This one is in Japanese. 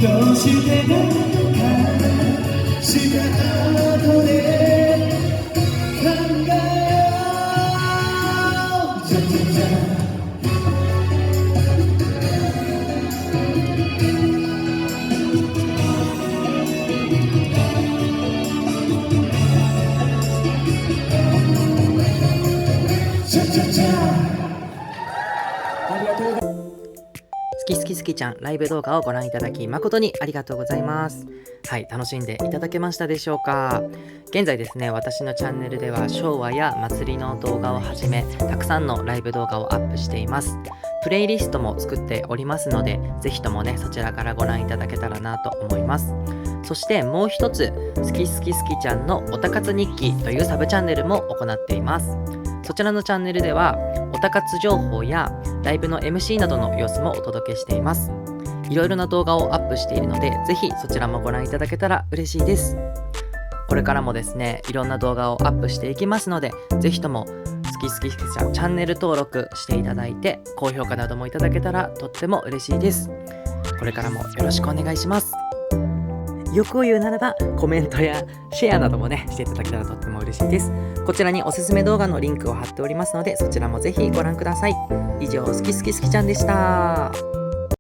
どうしてなのかした後で考えようじゃじゃじゃ好き好き好きちゃんライブ動画をご覧いただき誠にありがとうございます。はい、楽しんでいただけましたでしょうか。現在ですね、私のチャンネルでは昭和や祭りの動画をはじめたくさんのライブ動画をアップしています。プレイリストも作っておりますので、ぜひともねそちらからご覧いただけたらなと思います。そしてもう一つ、好き好き好きちゃんのおたかつ日記というサブチャンネルも行っています。そちらのチャンネルではおたかつ情報やライブの MC などの様子もお届けしています。いろいろな動画をアップしているので、ぜひそちらもご覧いただけたら嬉しいです。これからもですね、いろんな動画をアップしていきますので、ぜひとも好き好き好きちゃんチャンネル登録していただいて、高評価などもいただけたらとっても嬉しいです。これからもよろしくお願いします。欲を言うならばコメントやシェアなどもねしていただけたらとっても嬉しいです。こちらにおすすめ動画のリンクを貼っておりますので、そちらもぜひご覧ください。以上、好き好き好きちゃんでした。